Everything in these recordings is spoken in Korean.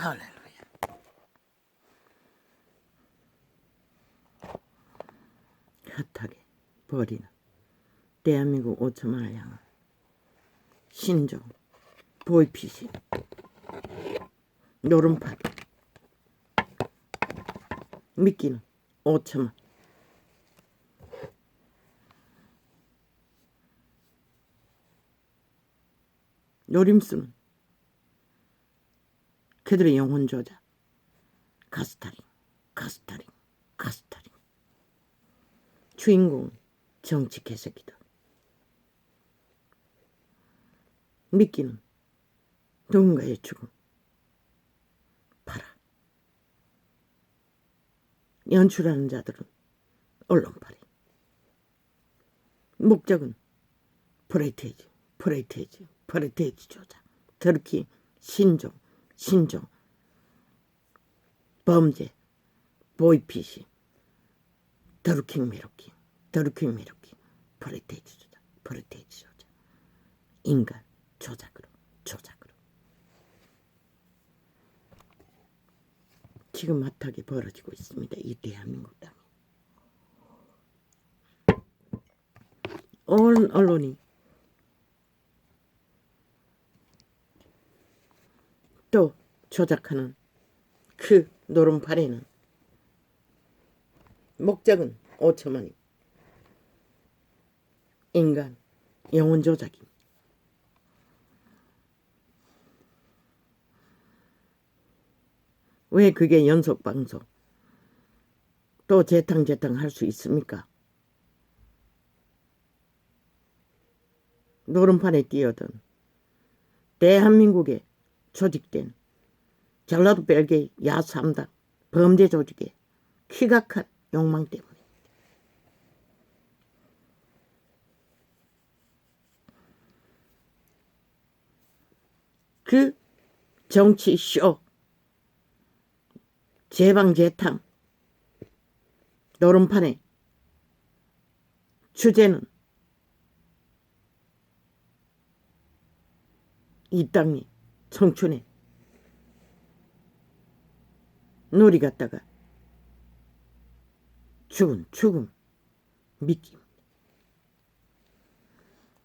할렐루야. 핫하게 버리는 대한민국 5천만을 향한 신종 보이피싱 노름파리 미끼는 5천만 노림수는 그들의 영혼 조작 가스타링 가스타링 가스타링 주인공은 정치 개새끼다. 미끼는 누군가의 죽음 봐라. 연출하는 자들은 언론팔이 목적은 프레이테이지 조작 터키 신종 범죄 보이피싱 드루킹 미루킹 프레이테이지 조작 인간 조작으로 지금 핫하게 벌어지고 있습니다. 이 대한민국 땅에 온 언론이 또 조작하는 그 노름팔이는 목적은 5천만이 인간 영혼 조작입니다. 왜 그게 연속방송 또 재탕 할 수 있습니까? 노름판에 뛰어든 대한민국에 조직된 전라도 벨기에 야3당 범죄 조직의 키각한 욕망 때문에 그 정치쇼 재방재탕 노름판의 주제는 이 땅이 청춘에 놀이 갔다가 죽음 미끼입니다.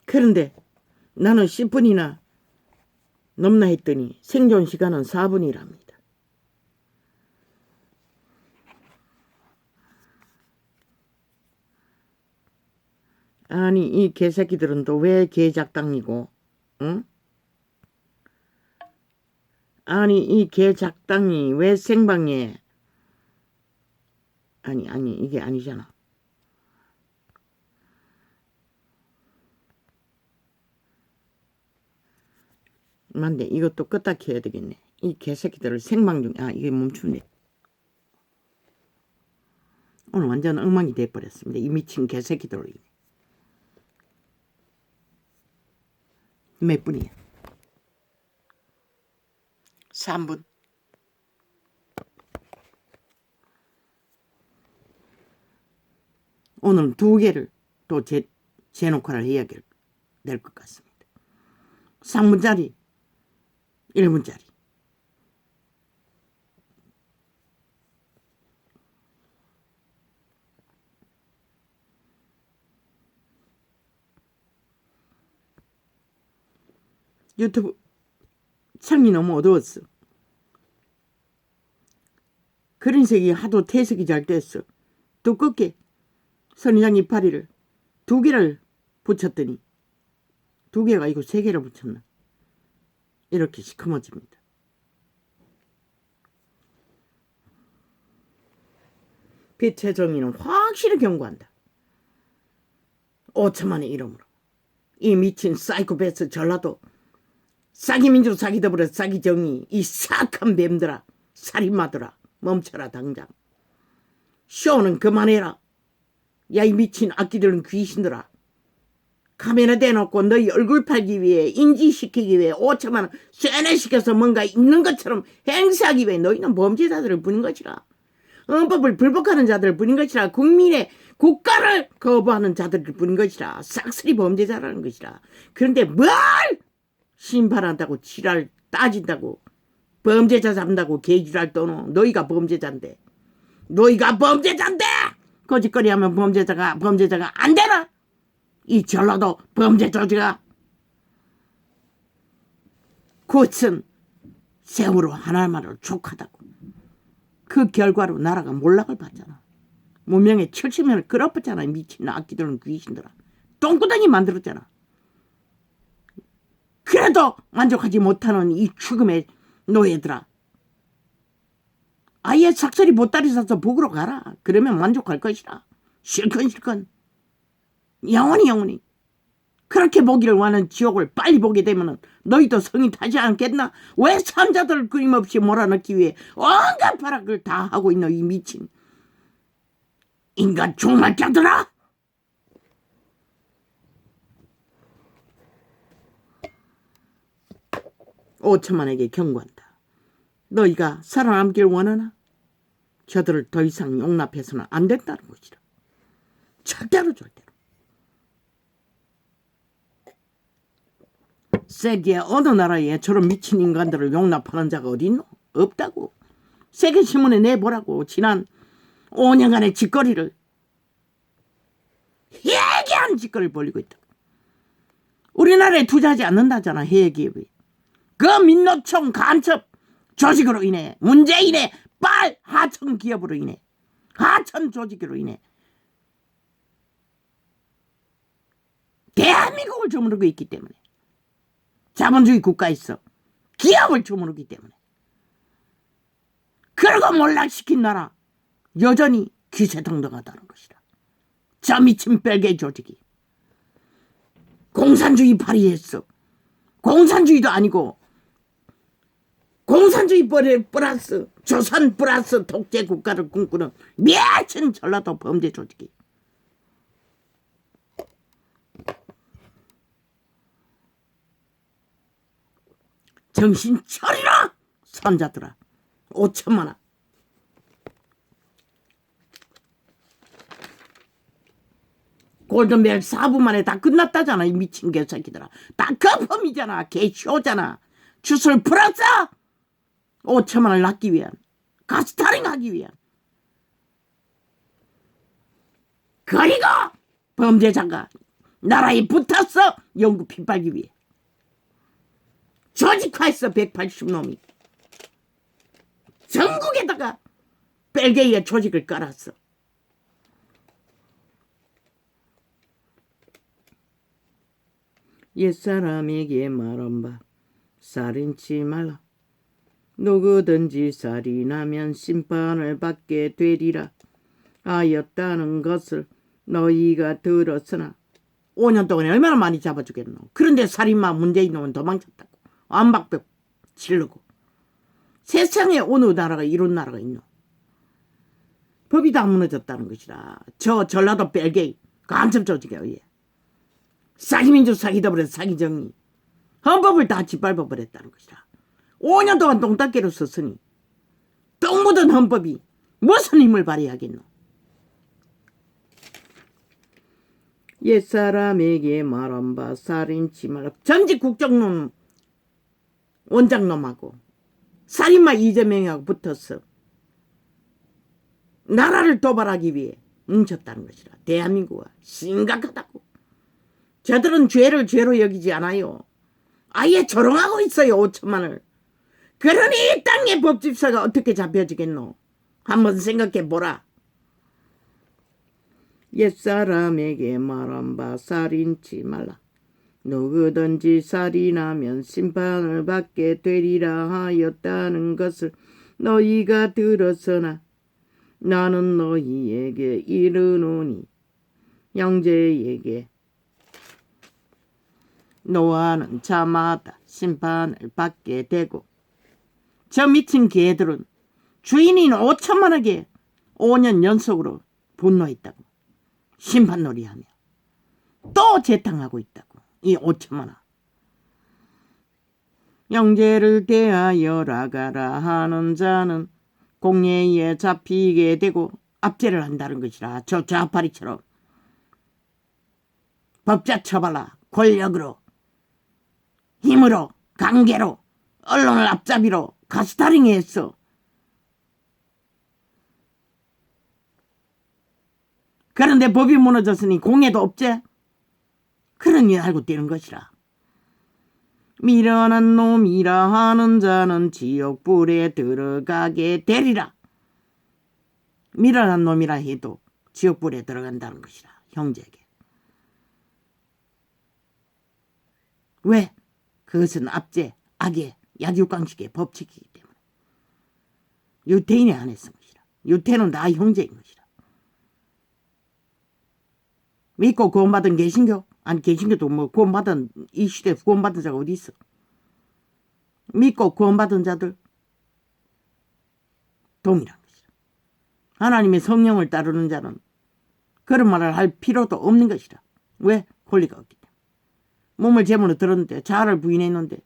그런데 나는 10분이나 넘나 했더니 생존 시간은 4분이랍니다. 아니 이 개새끼들은 또 왜 개작당이고 응? 아니 이 개작당이 왜 생방에 아니 이게 아니잖아. 맞네. 이것도 껐다 켜야 되겠네. 이 개새끼들을 생방 중에 이게 멈추네. 오늘 완전 엉망이 돼버렸습니다. 이 미친 개새끼들로 인해. 몇 분이야? 3분. 오늘 2개를 또 제녹화를 해야 될 것 같습니다. 3분짜리 1분짜리 유튜브 창이 너무 어두웠어. 그린색이 하도 태색이 잘 됐어. 두껍게 선인장 이파리를 2개를 붙였더니 2개가 아니고 3개를 붙였나. 이렇게 시커머집니다. 빛의 정의는 확실히 경고한다. 5천만의 이름으로 이 미친 사이코패스 전라도 싸기 민족 싸기 더불어 싸기 정의 이 사악한 뱀들아 살인마들아 멈춰라 당장. 쇼는 그만해라. 야 이 미친 악기들은 귀신들아. 카메라 대놓고 너희 얼굴 팔기 위해 인지시키기 위해 5천만 원 쇠뇌시켜서 뭔가 있는 것처럼 행사하기 위해 너희는 범죄자들을 부린 것이라. 헌법을 불복하는 자들을 부린 것이라. 국민의 국가를 거부하는 자들을 부린 것이라. 싹쓸이 범죄자라는 것이라. 그런데 뭘 심판한다고 지랄 따진다고 범죄자 잡는다고 개지랄 떠노. 너희가 범죄자인데. 너희가 범죄자인데! 거짓거리하면 범죄자가 안 되나? 이 전라도 범죄 조직아. 그것은 세월호 하나만으로 족하다고. 그 결과로 나라가 몰락을 받잖아. 문명의 70년을 끌어붙잖아. 미친 악기들은 귀신들아. 똥구덩이 만들었잖아. 그래도 만족하지 못하는 이 죽음의 노예들아. 아예 삭설이 보따리 사서 북으로 가라. 그러면 만족할 것이라. 실컷 영원히 그렇게 보기를 원하는 지옥을 빨리 보게 되면 너희도 성이 타지 않겠나? 왜 삼자들을 끊임없이 몰아넣기 위해 온갖 발악을 다 하고 있노 이 미친 인간 종말자들아. 5천만에게 경고한다. 너희가 살아남길 원하나? 저들을 더 이상 용납해서는 안 된다는 것이라. 절대로. 세계 어느 나라에 저런 미친 인간들을 용납하는 자가 어디 있노? 없다고. 세계신문에 내보라고. 지난 5년간의 짓거리를, 해괴한 짓거리를 벌이고 있다. 우리나라에 투자하지 않는다잖아. 해외기업이. 그 민노총 간첩 조직으로 인해, 문재인의 하청 기업으로 인해, 하천 조직으로 인해 대한민국을 저무르고 있기 때문에, 자본주의 국가에서 기업을 저무르기 때문에, 그러고 몰락시킨 나라 여전히 기세등등하다는 것이다. 저 미친 벨게 조직이 공산주의 발휘했어. 공산주의도 아니고 공산주의 플러스 조선 플러스 독재 국가를 꿈꾸는 미친 전라도 범죄 조직이. 정신 차리라 선자들아. 5천만 원. 골든벨 4분 만에 다 끝났다잖아. 이 미친 개새끼들아. 다 거품이잖아. 개쇼잖아. 주술 풀었어. 5천만 원을 낳기 위한, 가스타링하기 위한. 그리고 범죄자가 나라에 붙었어. 영구 핏발기 위해. 조직화했어. 180놈이 전국에다가 벨게이의 조직을 깔았어. 옛사람에게 말한바 살인치 말라. 누구든지 살인하면 심판을 받게 되리라 하였다는 것을 너희가 들었으나. 5년 동안에 얼마나 많이 잡아주겠노. 그런데 살인마 문재인 놈은 도망쳤다고. 안박벽 지르고. 세상에 어느 나라가 이런 나라가 있노. 법이 다 무너졌다는 것이라. 저 전라도 벨게이 간첩 조직에 의해 사기민주 사기더블에서 사기정의 헌법을 다 짓밟아버렸다는 것이라. 5년 동안 똥닦개로 썼으니 똥 묻은 헌법이 무슨 힘을 발휘하겠노. 옛사람에게 말한바 살인치 말라. 전직 국정농 원장놈하고 살인마 이재명하고 붙어서 나라를 도발하기 위해 뭉쳤다는 것이라. 대한민국은 심각하다고. 저들은 죄를 죄로 여기지 않아요. 아예 조롱하고 있어요. 5천만을. 그러니 이 땅의 법집사가 어떻게 잡혀지겠노. 한번 생각해보라. 옛사람에게 말한바 살인치 말라. 누구든지 살인하면 심판을 받게 되리라 하였다는 것을 너희가 들었으나 나는 너희에게 이르노니 형제에게 노하는 자마다 심판을 받게 되고. 저 미친 개들은 주인인 5천만에게 5년 연속으로 분노했다고. 심판놀이하며 또 재탕하고 있다고. 이 5천만 원. 형제를 대하여 라가라 하는 자는 공예에 잡히게 되고 압제를 한다는 것이라. 저 좌파리처럼 법자 처벌라. 권력으로, 힘으로, 관계로, 언론을 앞잡이로 가스타링 했어. 그런데 법이 무너졌으니 공해도 없지? 그러니 알고 뛰는 것이라. 미련한 놈이라 하는 자는 지옥불에 들어가게 되리라. 미련한 놈이라 해도 지옥불에 들어간다는 것이라. 형제에게. 왜? 그것은 압제, 악의, 약육강식의 법칙이기 때문에. 유태인이 안 했은 것이라. 유태는 나 형제인 것이라. 믿고 구원받은 개신교? 아니 개신교도 뭐 구원받은 이 시대에 구원받은 자가 어디 있어? 믿고 구원받은 자들 동일한 것이라. 하나님의 성령을 따르는 자는 그런 말을 할 필요도 없는 것이라. 왜? 권리가 없기 때문에. 몸을 제물로 들었는데 자아를 부인했는데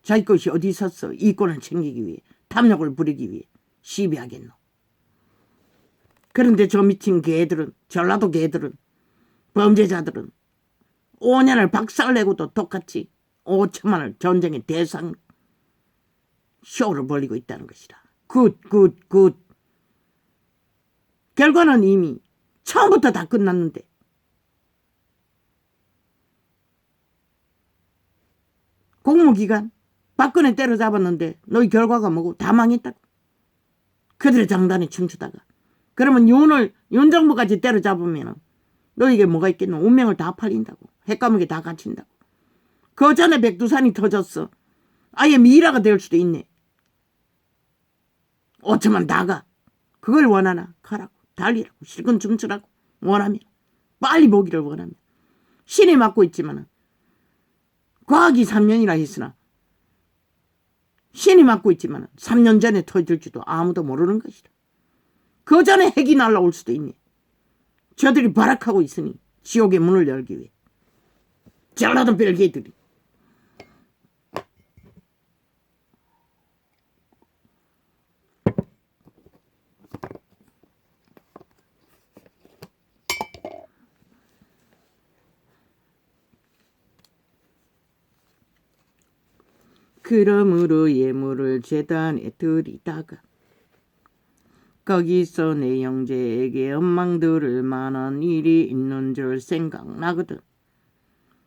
자기 것이 어디 있었어? 이권을 챙기기 위해, 탐욕을 부리기 위해 시비하겠노. 그런데 저 미친 개들은, 전라도 개들은, 범죄자들은 5년을 박살내고도 똑같이 5천만을 전쟁의 대상 쇼를 벌이고 있다는 것이라. 굿. 결과는 이미 처음부터 다 끝났는데 공무기관 박근혜 때려잡았는데 너희 결과가 뭐고? 다 망했다고. 그들의 장단에 춤추다가. 그러면 윤 정부까지 때려잡으면 너에게 뭐가 있겠노? 운명을 다 팔린다고. 핵감옥에 다 갇힌다고. 그 전에 백두산이 터졌어. 아예 미라가 될 수도 있네. 5천만 나가. 그걸 원하나? 가라고. 달리라고. 실컷 춤추라고. 원하면. 빨리 보기를 원하면. 신이 맡고 있지만은 과학이 3년이라 했으나 신이 맡고 있지만 3년 전에 터질지도 아무도 모르는 것이다. 그 전에 핵이 날라올 수도 있네. 저들이 발악하고 있으니 지옥의 문을 열기 위해. 전라도 별개들이. 그러므로 예물을 제단에 드리다가 거기서 내 형제에게 원망 들을 만한 일이 있는 줄 생각나거든.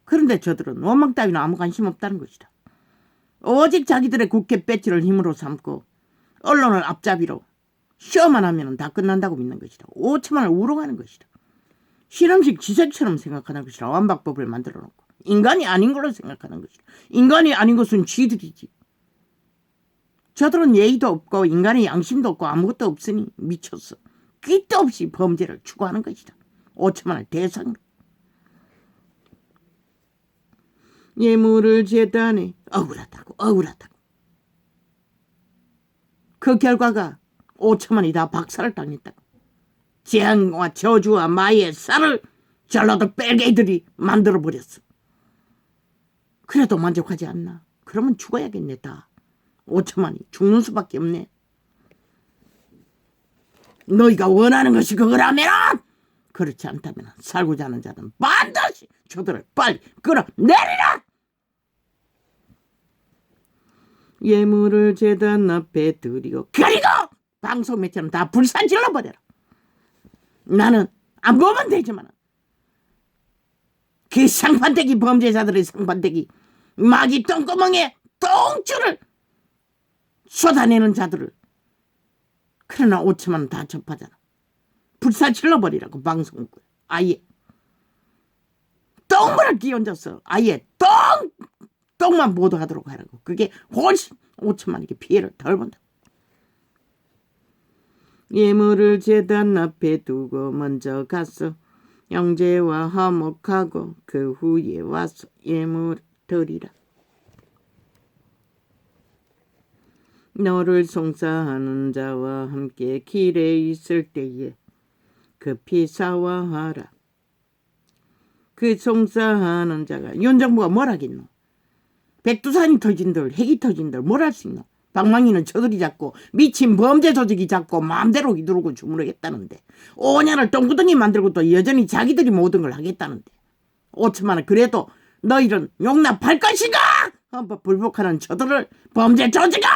그런데 저들은 원망 따위는 아무 관심 없다는 것이다. 오직 자기들의 국회 배지를 힘으로 삼고 언론을 앞잡이로 쇼만 하면 다 끝난다고 믿는 것이다. 5천만을 우롱하는 것이다. 실험식 지색처럼 생각하는 것이다. 완박법을 만들어 놓고. 인간이 아닌 걸로 생각하는 것이다. 인간이 아닌 것은 쥐들이지. 저들은 예의도 없고 인간의 양심도 없고 아무것도 없으니 미쳤어. 꾀도 없이 범죄를 추구하는 것이다. 5천만을 대상으로. 예물을 제단에 억울하다고. 그 결과가 5천만이 다 박살을 당했다고. 재앙과 저주와 마의 쌀을 전라도 빨개들이 만들어버렸어. 그래도 만족하지 않나? 그러면 죽어야겠네 다. 5천만이 죽는 수밖에 없네. 너희가 원하는 것이 그거라면 그렇지 않다면 살고자 하는 자는 반드시 저들을 빨리 끌어내리라. 예물을 제단 앞에 드리고 그리고 방송 매체는 다 불산질러버려라. 나는 안 보면 되지만 그 상판대기 범죄자들의 상판대기 마귀 똥구멍에 똥줄을 쏟아내는 자들을 그러나 5천만 다 접하잖아. 불사질러버리라고 방송국을. 아예 똥물을 끼얹어서 아예 똥만 보도하도록 하라고. 그게 훨씬 5천만에게 피해를 덜 본다. 예물을 제단 앞에 두고 먼저 갔어. 형제와 화목하고 그 후에 와서 예물 드리라. 너를 송사하는 자와 함께 길에 있을 때에 급히 사와하라. 그 송사하는 자가 윤 정부가 뭘 하겠노? 백두산이 터진들 핵이 터진들 뭘 할 수 있노? 방망이는 저들이 잡고 미친 범죄 조직이 잡고 마음대로 휘두르고 주무르겠다는데 5년을 똥구덩이 만들고 또 여전히 자기들이 모든 걸 하겠다는데 5천만원 그래도 너희는 용납할 것인가? 헌법 불복하는 저들을 범죄 조직을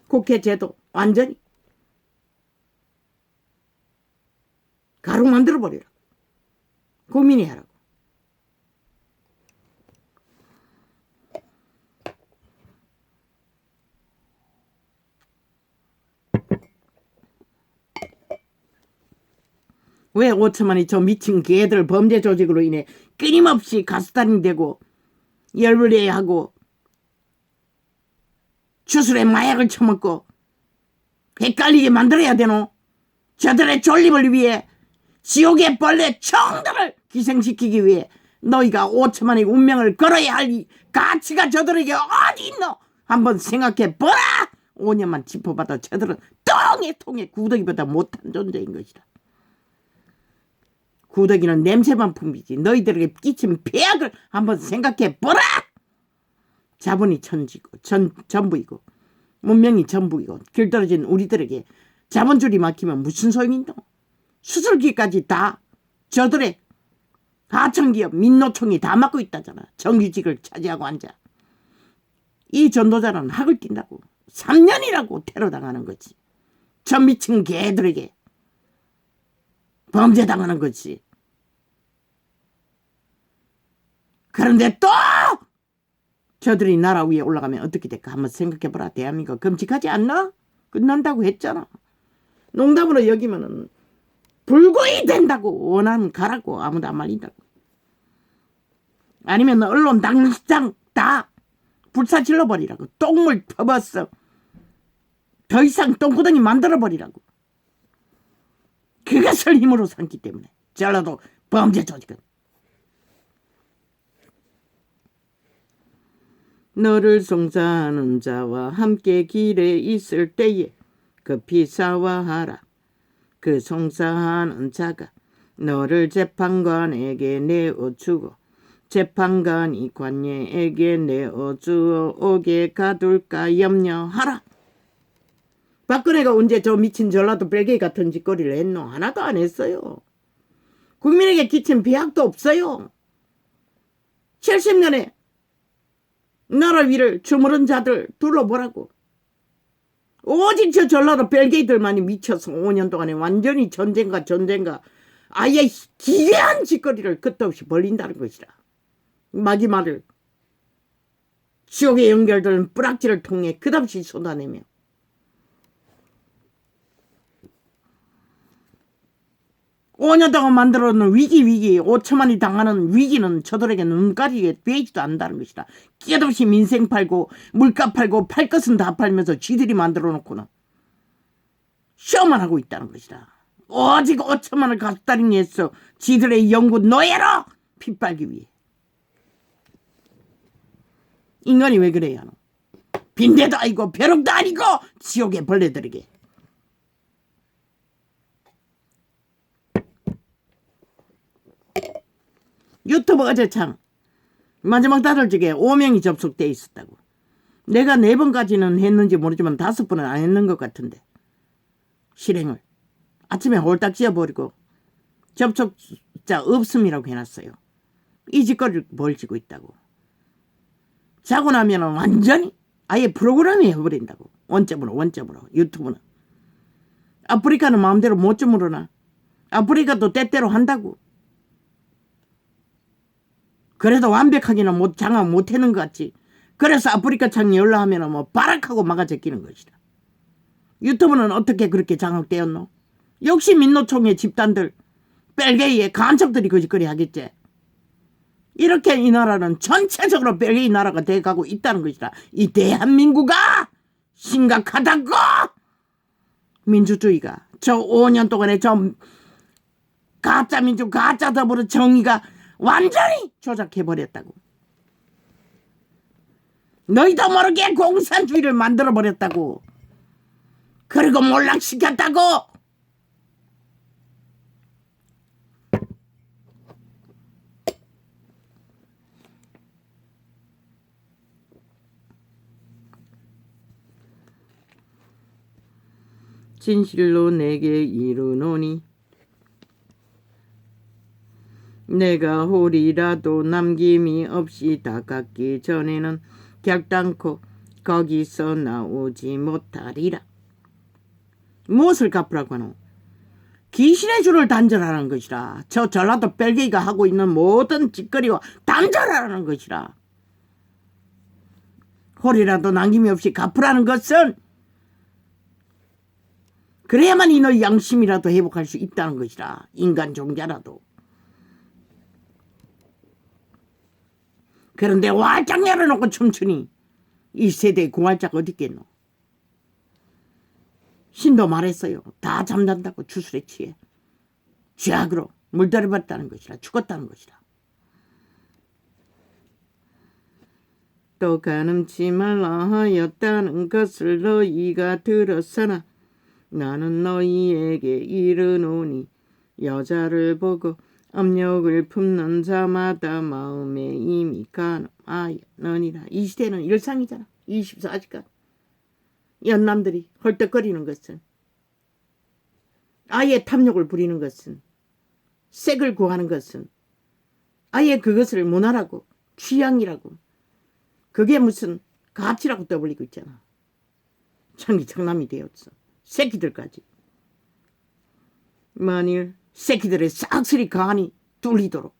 국회 제도 완전히 가루 만들어버리라. 국민이 하라고. 왜 5천만이 저 미친 개들 범죄 조직으로 인해 끊임없이 가스달이 되고 열불해야 하고 주술에 마약을 처먹고 헷갈리게 만들어야 되노? 저들의 존립을 위해 지옥의 벌레 청들을 기생시키기 위해 너희가 5천만의 운명을 걸어야 할 가치가 저들에게 어디 있노? 한번 생각해 보라. 5년만 짚어봐도 저들은 통에 구더기보다 못한 존재인 것이다. 구더기는 냄새만 풍기지 너희들에게 끼친 폐악을 한번 생각해 보라. 자본이 전부이고 문명이 전부이고 길떨어진 우리들에게 자본줄이 막히면 무슨 소용인도. 수술기까지 다 저들의 하청기업 민노총이 다 맡고 있다잖아. 정규직을 차지하고 앉아. 이 전도자는 학을 뛴다고 3년이라고 테러당하는 거지. 저 미친 개들에게 범죄당하는 거지. 그런데 또 저들이 나라 위에 올라가면 어떻게 될까 한번 생각해보라. 대한민국 끔찍하지 않나? 끝난다고 했잖아. 농담으로 여기면은 불구이 된다고. 원하면 가라고. 아무도 안 말린다고. 아니면 언론 당장 다 불사질러 버리라고. 똥물 퍼버서 더 이상 똥구덩이 만들어 버리라고. 그것을 힘으로 삼기 때문에 전라도 범죄 조직은 너를 송사하는 자와 함께 길에 있을 때에 급히 사화하라. 그 송사하는 자가 너를 재판관에게 내어주고 재판관이 관예에게 내어주어 오게 가둘까 염려하라. 박근혜가 언제 저 미친 전라도 뺄개이 같은 짓거리를 했노? 하나도 안 했어요. 국민에게 끼친 비약도 없어요. 70년에 나라 위를 주무른 자들 둘러보라고. 오직 저 전라도 뺄개이들만이 미쳐서 5년 동안에 완전히 전쟁과 아예 기괴한 짓거리를 끝없이 벌린다는 것이라. 마지막을 지옥에 연결되는 뿌락지를 통해 끝없이 쏟아내며 오 년 동안 만들어놓은 위기 5천만이 당하는 위기는 저들에게 눈가리에 되지도 않는다는 것이다. 깨없이 민생 팔고 물가 팔고 팔 것은 다 팔면서 지들이 만들어놓고는 쇼만 하고 있다는 것이다. 오직 5천만을 가스다링 해서 지들의 영구 노예로 핏빨기 위해. 인간이 왜 그래야 하노? 빈대도 아니고 벼룩도 아니고 지옥의 벌레들에게. 유튜브 어제 참 마지막 달을 적에 5명이 접속돼 있었다고. 내가 4번까지는 했는지 모르지만 5번은 안 했는 것 같은데 실행을 아침에 홀딱 지어버리고 접속자 없음이라고 해놨어요. 이 짓거리를 벌이고 있다고. 자고 나면 완전히 아예 프로그램이 해버린다고. 원점으로 유튜브는. 아프리카는 마음대로 못 주무르나. 아프리카도 때때로 한다고. 그래도 완벽하게는 장악 못하는 것 같지. 그래서 아프리카 창이 연락하면 뭐 바락하고 막아 제끼는 것이다. 유튜브는 어떻게 그렇게 장악되었노? 역시 민노총의 집단들 뺄개이의 간첩들이 그 짓거리 하겠지. 이렇게 이 나라는 전체적으로 뺄개이 나라가 돼가고 있다는 것이다. 이 대한민국아 심각하다고. 민주주의가 저 5년 동안에 저 가짜 민주 가짜 더불어 정의가 완전히 조작해버렸다고. 너희도 모르게 공산주의를 만들어버렸다고. 그리고 몰락시켰다고. 진실로 내게 이르노니 내가 홀이라도 남김이 없이 다 깎기 전에는 객단코 거기서 나오지 못하리라. 무엇을 갚으라고 하노? 귀신의 줄을 단절하라는 것이라. 저 전라도 뺄개이가 하고 있는 모든 짓거리와 단절하라는 것이라. 홀이라도 남김없이 갚으라는 것은 그래야만 너의 양심이라도 회복할 수 있다는 것이라. 인간 종자라도. 그런데 활짝 열어놓고 춤추니 이 세대의 공활자가 어디 있겠노? 신도 말했어요. 다 잠잔다고 주술에 취해. 쥐약으로 물들여봤다는 것이라. 죽었다는 것이라. 또 가늠치 말라 하였다는 것을 너희가 들었으나 나는 너희에게 이르노니 여자를 보고 압력을 품는 자마다 마음에 이미 가늠하였느니라. 이 시대는 일상이잖아. 24시간. 연남들이 헐떡거리는 것은, 아예 탐욕을 부리는 것은, 색을 구하는 것은, 아예 그것을 문화라고, 취향이라고, 그게 무슨 가치라고 떠벌리고 있잖아. 창기창남이 되었어. 새끼들까지. 만일 새끼들의 싹쓸이 간이 뚫리도록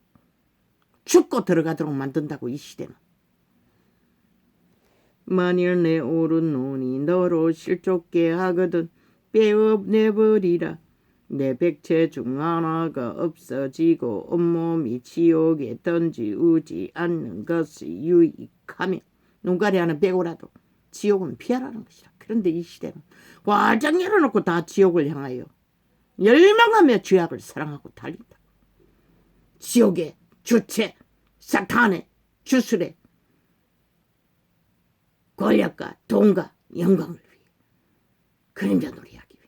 죽고 들어가도록 만든다고 이 시대는. 만일 내 옳은 논이 너로 실족게 하거든 빼어내버리라. 내 백체 중 하나가 없어지고 온몸이 지옥에 던지우지 않는 것이 유익하며. 눈가리 하나 빼고라도 지옥은 피하라는 것이라. 그런데 이 시대는 활짝 열어놓고 다 지옥을 향하여 열망하며 죄악을 사랑하고 달린다. 지옥의 주체, 사탄의 주술에 권력과 돈과 영광을 위해 그림자 놀이하기 위해.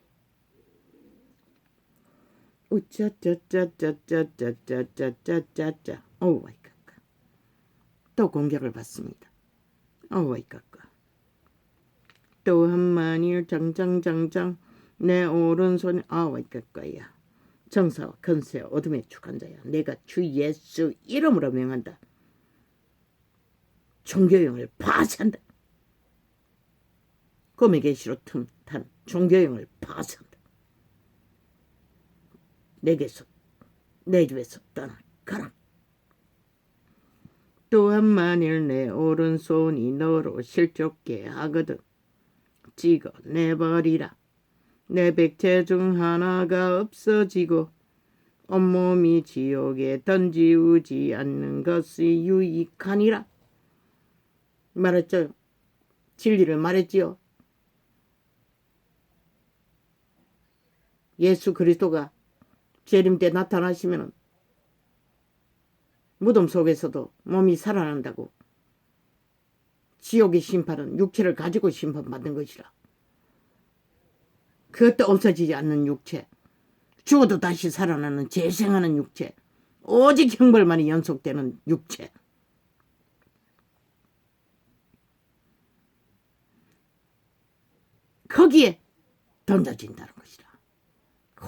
우짜짜짜짜짜짜짜짜짜. 어우와이까까. 또 공격을 받습니다. 어우와이까까. 또 한만일 장장장장 내 오른손이 어우와이까까야. 정사와 건세와 어둠의 축한 자야. 내가 주 예수 이름으로 명한다. 종교형을 파쇄한다. 꿈의 계시로 틈탄 종교형을 파쇄한다. 내게서 내 집에서 떠나가라. 또한 만일 내 오른손이 너로 실족게 하거든 찍어내버리라. 내 백체 중 하나가 없어지고 온몸이 지옥에 던지우지 않는 것이 유익하니라. 말했죠. 진리를 말했지요. 예수 그리스도가 재림 때 나타나시면 무덤 속에서도 몸이 살아난다고. 지옥의 심판은 육체를 가지고 심판받는 것이라. 그것도 없어지지 않는 육체, 죽어도 다시 살아나는 재생하는 육체, 오직 형벌만이 연속되는 육체. 거기에 던져진다는 것이라.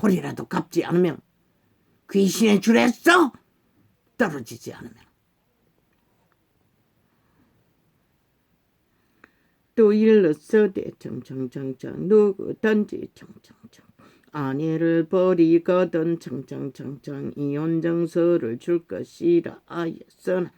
홀이라도 갚지 않으면, 귀신의 줄에서 떨어지지 않으면. 또 일러서되 청청청청 누구든지 청청청 아내를 버리거든 청청청청 이혼정서를 줄 것이라 하였으나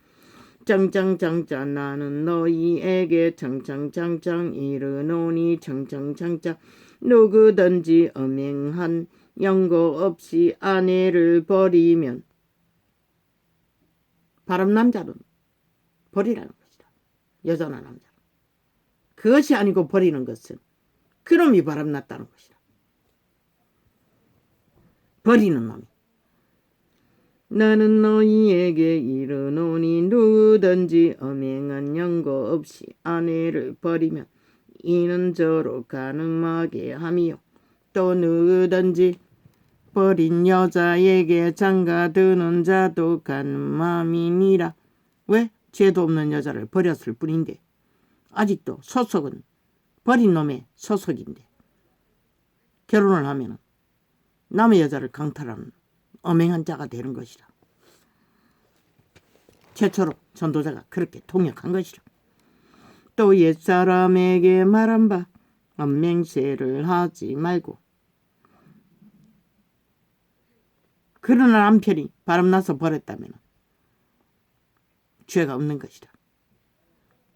청청청청 나는 너희에게 청청청청 이르노니 청청청청 누구든지 엄행한 연고 없이 아내를 버리면. 바람남자는 버리라는 것이다. 여자나 남자. 그것이 아니고 버리는 것은 그놈이 바람났다는 것이다. 버리는 놈이. 나는 너희에게 이르노니 누구든지 엄행한 연고 없이 아내를 버리면 이는 저로 가늠하게 하며 또 누구든지 버린 여자에게 장가드는 자도 가늠함이니라. 왜? 죄도 없는 여자를 버렸을 뿐인데 아직도 소속은 버린 놈의 소속인데 결혼을 하면 남의 여자를 강탈하는 엄행한 자가 되는 것이라. 최초로 전도자가 그렇게 통역한 것이라. 또 옛사람에게 말한 바 맹세를 하지 말고. 그러나 남편이 바람나서 버렸다면 죄가 없는 것이다.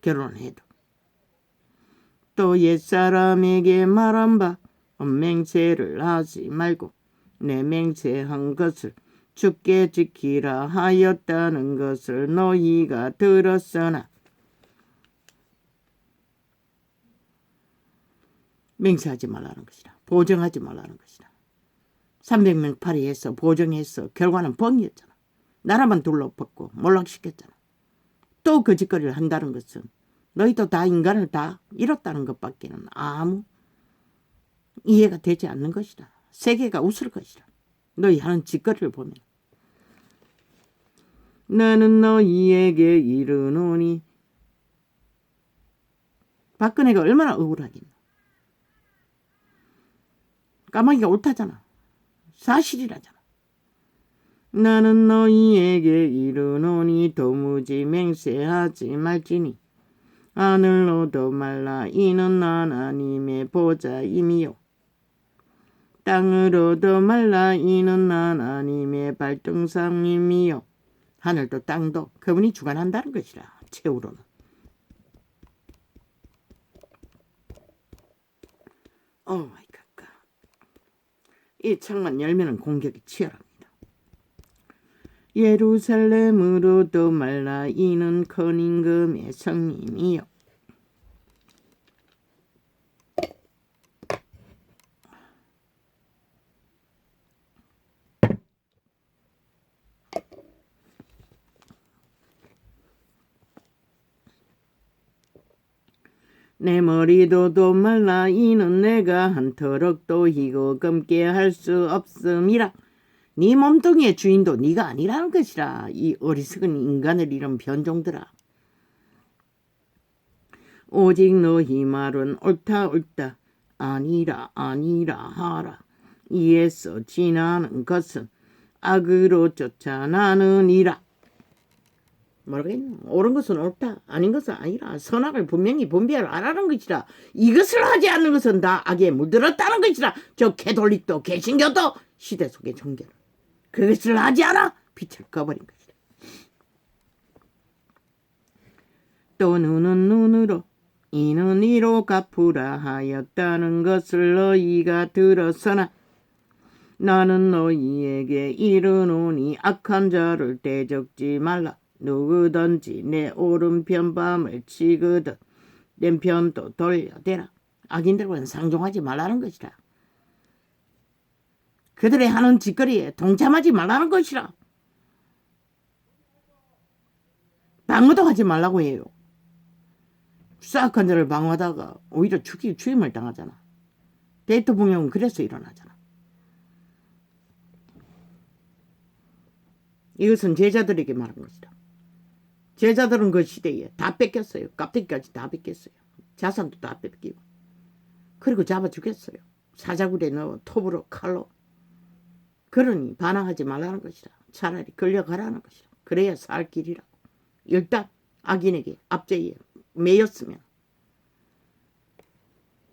결혼을 해도. 또 옛사람에게 말한 바 맹세를 하지 말고 내 맹세한 것을 주께 지키라 하였다는 것을 너희가 들었으나. 맹세하지 말라는 것이다. 보증하지 말라는 것이다. 300명 파리해서 보증해서 결과는 뻥이었잖아. 나라만 둘러붙고 몰락시켰잖아. 또 거짓거리를 한다는 것은 너희도 다 인간을 다 잃었다는 것밖에는 아무 이해가 되지 않는 것이다. 세계가 웃을 것이다. 너희 하는 짓거리를 보면. 나는 너희에게 이르노니. 박근혜가 얼마나 억울하겠노. 까마귀가 옳다잖아. 사실이라잖아. 나는 너희에게 이르노니 도무지 맹세하지 말지니 하늘로도 말라 이는 하나님의 보좌임이요 땅으로도 말라 이는 하나님의 발등상임이요. 하늘도 땅도 그분이 주관한다는 것이라. 최후로는. 오 마이 갓. 이 창만 열면은 공격이 치열합니다. 예루살렘으로도 말라 이는 커닝금의 성임이요. 내 머리도 말라 이는 내가 한 터럭도 희고 검게 할 수 없음이라. 네 몸뚱이의 주인도 네가 아니라는 것이라. 이 어리석은 인간을 이룬 변종들아. 오직 너희 말은 옳다 옳다 아니라 아니라 하라. 이에서 지나는 것은 악으로 쫓아나느니라. 모르겠노. 옳은 것은 옳다 아닌 것은 아니라 선악을 분명히 분별을 하라는 것이라. 이것을 하지 않는 것은 다 악에 물들었다는 것이라. 저 캐톨릭도 개신교도 시대 속의 종교를 그것을 하지 않아 빛을 꺼버린 것이다. 또 눈은 눈으로 이는 이로 갚으라 하였다는 것을 너희가 들었으나 나는 너희에게 이르노니 악한 자를 대적지 말라. 누구든지 내 오른편 밤을 치거든 왼편도 돌려대라. 악인들과는 상종하지 말라는 것이라. 그들의 하는 짓거리에 동참하지 말라는 것이라. 방어도 하지 말라고 해요. 수악한 자를 방어하다가 오히려 추임을 당하잖아. 대통령은 그래서 일어나잖아. 이것은 제자들에게 말한 것이다. 제자들은 그 시대에 다 뺏겼어요. 껍데기까지 다 뺏겼어요. 자산도 다 뺏기고. 그리고 잡아 죽였어요. 사자굴에 넣어 톱으로 칼로. 그러니 반항하지 말라는 것이다. 차라리 끌려가라는 것이다. 그래야 살 길이라고. 일단 악인에게 압제에 매였으면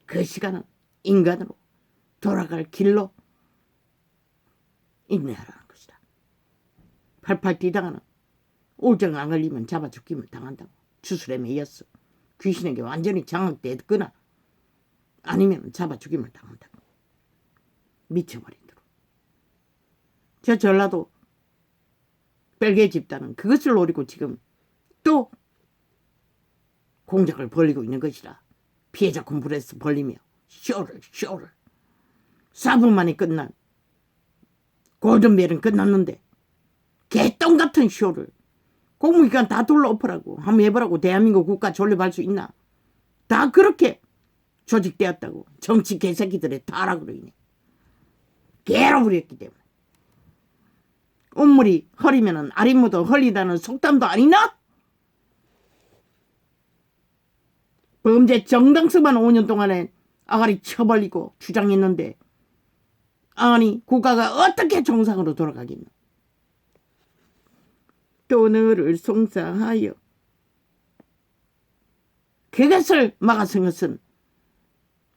그 시간은 인간으로 돌아갈 길로 인내하라는 것이다. 팔팔 뛰다가는 올정 안 걸리면 잡아 죽기만 당한다고. 주술에 매였어. 귀신에게 완전히 장악됐거나 아니면 잡아 죽임을 당한다고. 미쳐버린 대로. 저 전라도 bel개 집단은 그것을 노리고 지금 또 공작을 벌이고 있는 것이라. 피해자 콤프레스 벌리며 쇼를 4분 만에 끝난 골든벨은 끝났는데 개똥 같은 쇼를 공무기관 다 둘러엎으라고 한번 해보라고. 대한민국 국가 존립할 수 있나. 다 그렇게 조직되었다고. 정치 개새끼들의 타락으로 인해 개로 부렸기 때문에. 온물이 흐리면은 아랫무도 흘리다는 속담도 아니나? 범죄 정당성만 5년 동안에 아가리 쳐벌리고 주장했는데 아니 국가가 어떻게 정상으로 돌아가겠노. 또 너를 송사하여 그것을 막아선 것은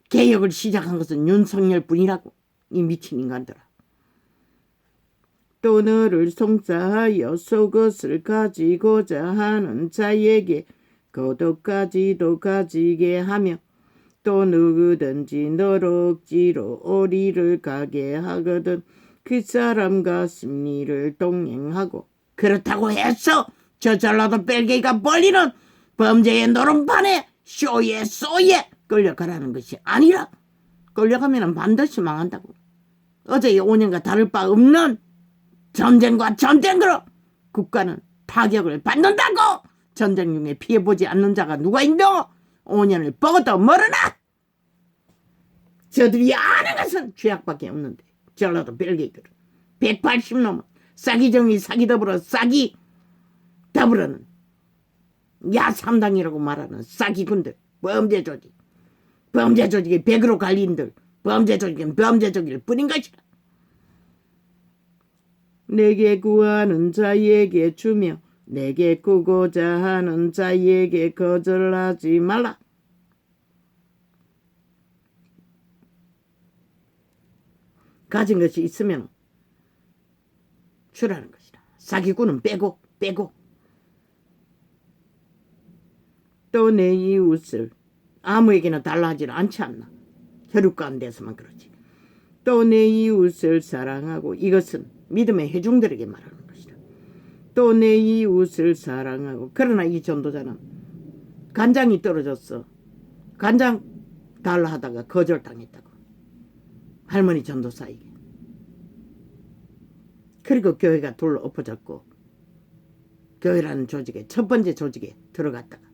개혁을 시작한 것은 윤석열 뿐이라고. 이 미친 인간들아. 또 너를 송사하여 속옷을 가지고자 하는 자에게 겉옷까지도 가지게 하며 또 누구든지 너로 억지로 오리를 가게 하거든 그 사람과 심리를 동행하고. 그렇다고 해서 저 전라도 뺄개가 벌리는 범죄의 노름판에 쇼에 쏘에 끌려가라는 것이 아니라, 끌려가면 반드시 망한다고. 어제의 5년과 다를 바 없는 전쟁과 전쟁으로 국가는 타격을 받는다고. 전쟁 중에 피해보지 않는 자가 누가 있노? 5년을 먹어도 모르나? 저들이 아는 것은 죄악밖에 없는데 전라도 벨기들은 180놈은 싸기정이 사기더불어 싸기 더불어는 야삼당이라고 말하는 싸기군들, 범죄 조직, 범죄 조직이 100으로 갈린들, 범죄 조직은 범죄 조직일 뿐인 것이라. 내게 구하는 자에게 주며 내게 꾸고자 하는 자에게 거절하지 말라. 가진 것이 있으면 주라는 것이다. 사기꾼은 빼고. 또 내 이웃을 아무에게나 달라 하지는 않지 않나. 혈육간 데서만 그렇지. 또 내 이웃을 사랑하고. 이것은 믿음의 회중들에게 말하는 것이다. 또 내 이웃을 사랑하고. 그러나 이 전도자는 간장이 떨어졌어. 간장 달라 하다가 거절당했다고. 할머니 전도사에게. 그리고 교회가 둘러 엎어졌고 교회라는 조직에, 첫 번째 조직에 들어갔다가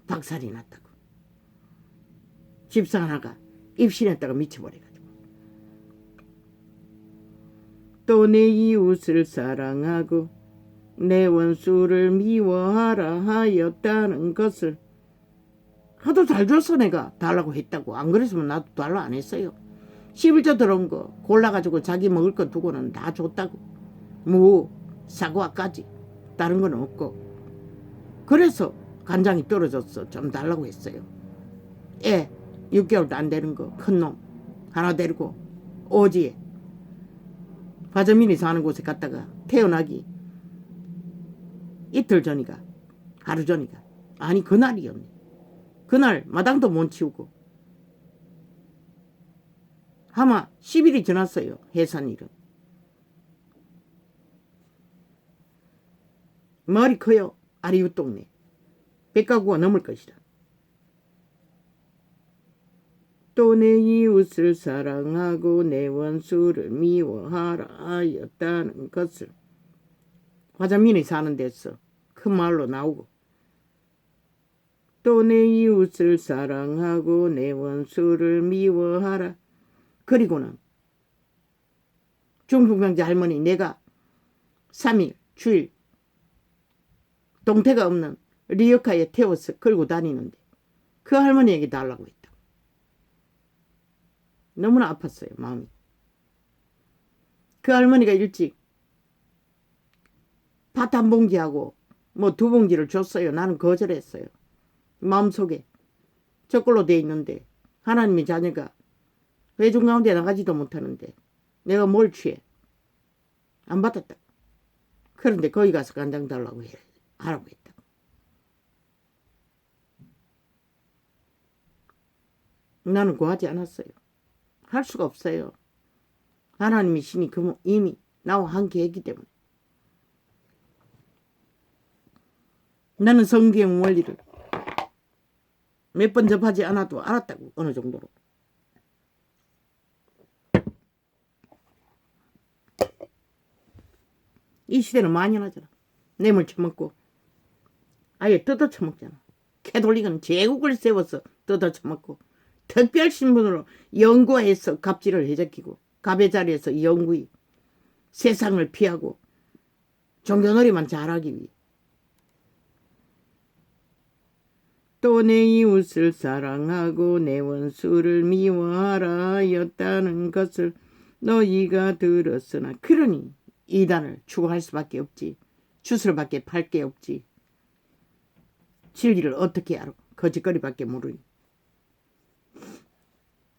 박살이 났다고. 집사 하나가 입신했다가 미쳐버려가지고. 또 내 이웃을 사랑하고 내 원수를 미워하라 하였다는 것을. 하도 잘 줬어. 내가 달라고 했다고. 안 그랬으면 나도 달라 안 했어요. 11조 들어온 거 골라가지고 자기 먹을 거 두고는 다 줬다고. 무, 사과까지. 다른 건 없고. 그래서 간장이 떨어졌어. 좀 달라고 했어요. 애 6개월도 안 되는 거 큰 놈 하나 데리고 오지에 화전민이 사는 곳에 갔다가 태어나기 이틀 전이가, 하루 전이가, 아니 그날이었네. 그날 마당도 못 치우고 아마 10일이 지났어요. 해산일은. 머리 커요. 아리우 동네 100가구가 넘을 것이다. 또 내 이웃을 사랑하고 내 원수를 미워하라 하였다는 것을. 화전민이 사는 데서 큰 말로 나오고. 또 내 이웃을 사랑하고 내 원수를 미워하라. 그리고는 중풍병자 할머니 내가 3일 주일 동태가 없는 리어카에 태워서 끌고 다니는데 그 할머니에게 달라고 했다. 너무나 아팠어요. 마음이. 그 할머니가 일찍 밭 한 봉지하고 뭐 2봉지를 줬어요. 나는 거절했어요. 마음속에 저걸로 돼 있는데 하나님의 자녀가 회중 가운데 나가지도 못하는데 내가 뭘 취해. 안 받았다. 그런데 거기 가서 간장 달라고 하라고 했다. 나는 구하지 않았어요. 할 수가 없어요. 하나님의 신이 이미 나와 함께 했기 때문에. 나는 성경 원리를 몇 번 접하지 않아도 알았다고. 어느 정도로. 이 시대는 만연하잖아. 뇌물 처먹고 아예 뜯어 처먹잖아. 캐톨릭은 제국을 세워서 뜯어 처먹고 특별신분으로 연구해서 갑질을 해제키고 갑의 자리에서 영구히 세상을 피하고 종교놀이만 잘하기 위해. 또 내 이웃을 사랑하고 내 원수를 미워하라 하였다는 것을 너희가 들었으나. 그러니 이단을 추구할 수밖에 없지. 주술밖에 팔 게 없지. 진리를 어떻게 알아? 거짓거리밖에 모르니.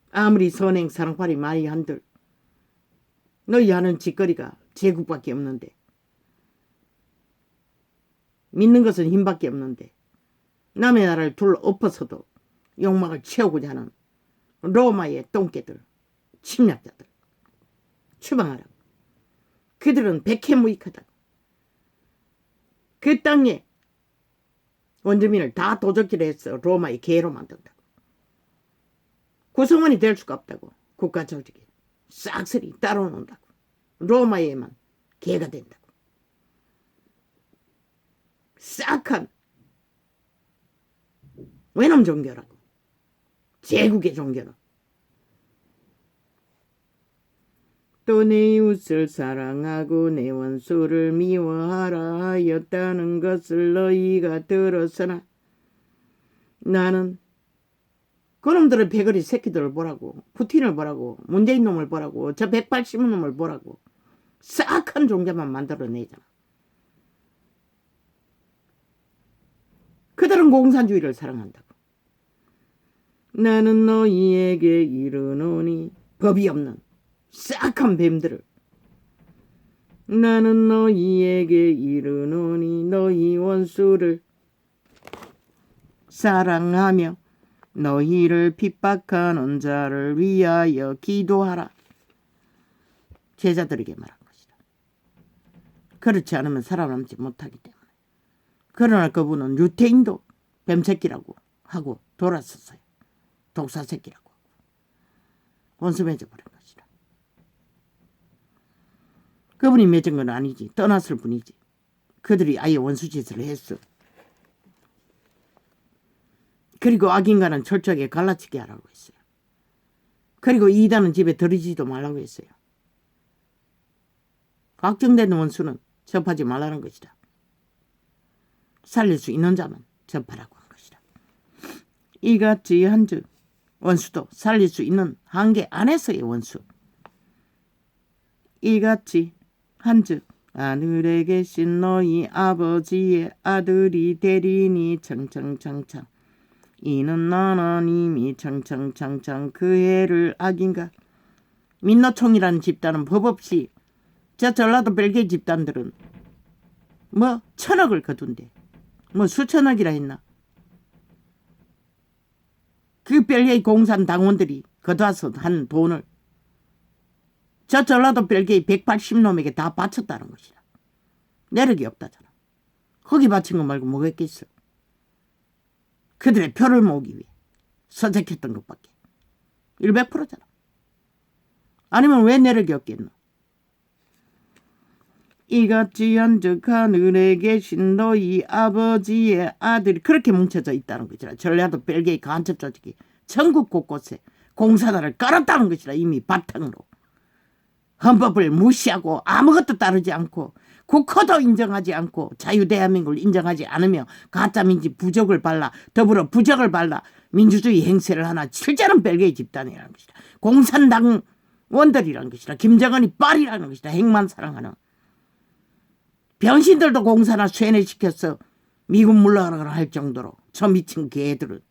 아무리 선행 사랑팔이 많이 한들 너희 하는 짓거리가 제국밖에 없는데, 믿는 것은 힘밖에 없는데, 남의 나라를 둘러엎어서도 욕망을 채우고자 하는 로마의 똥개들, 침략자들 추방하라고. 그들은 백해무익하다. 그 땅에 원주민을 다 도적질을 해서 로마의 개로 만든다고. 구성원이 될 수가 없다고. 국가 조직에 싹쓸이 따라놓는다고. 로마에만 개가 된다고. 싹한 외놈 종교라고. 제국의 종교로. 또 내 이웃을 사랑하고 내 원수를 미워하라 하였다는 것을 너희가 들었으나 나는 그놈들의 배거리 새끼들을 보라고, 푸틴을 보라고, 문재인 놈을 보라고, 저 180놈을 보라고 싹한 종교만 만들어내잖아. 그들은 공산주의를 사랑한다고. 나는 너희에게 이르노니, 법이 없는 싹한 뱀들을, 나는 너희에게 이르노니 너희 원수를 사랑하며 너희를 핍박하는 자를 위하여 기도하라. 제자들에게 말한 것이다. 그렇지 않으면 살아남지 못하기 때문에. 그러나 그분은 유태인도 뱀새끼라고 하고 돌아섰어요. 독사새끼라고 하고 원수 맺어버린 것이다. 그분이 맺은 건 아니지. 떠났을 뿐이지. 그들이 아예 원수짓을 했어. 그리고 악인과는 철저하게 갈라치게 하라고 했어요. 그리고 이단은 집에 들이지도 말라고 했어요. 확정된 원수는 접하지 말라는 것이다. 살릴 수 있는 자만 접하라고 한 것이다. 이같이 한즉 원수도 살릴 수 있는 한계 안에서의 원수. 이같이 한즉 하늘에 계신 너희 아버지의 아들이 되리니 청청청청. 이는 하나님이 청청청청 그 해를 악인가. 민노총이라는 집단은 법 없이, 저 전라도 벨기에 집단들은 뭐 1,000억을 거둔대. 뭐 수천억이라 했나. 그 벨기에 공산 당원들이 거둬서 한 돈을 저 전라도 벨기에 180놈에게 다 바쳤다는 것이다. 내력이 없다잖아. 거기 바친 거 말고 뭐가 있겠어. 그들의 표를 모으기 위해 서적했던 것밖에. 100%잖아. 아니면 왜 내력이 없겠노. 이같이 한즉 하늘에 계신 너희 아버지의 아들이 그렇게 뭉쳐져 있다는 것이라. 전라도 벨기에 간첩 조직이 전국 곳곳에 공산화를 깔았다는 것이라. 이미 바탕으로. 헌법을 무시하고 아무것도 따르지 않고 국호도 인정하지 않고 자유대한민국을 인정하지 않으며 가짜민지 부적을 발라 더불어 부적을 발라 민주주의 행세를 하나 실제는 벨기에 집단이라는 것이다. 공산당원들이라는 것이다. 김정은이 빨이라는 것이다. 핵만 사랑하는. 변신들도 공산화 쇠뇌시켜서 미군 물러가라 할 정도로 저 미친 개들은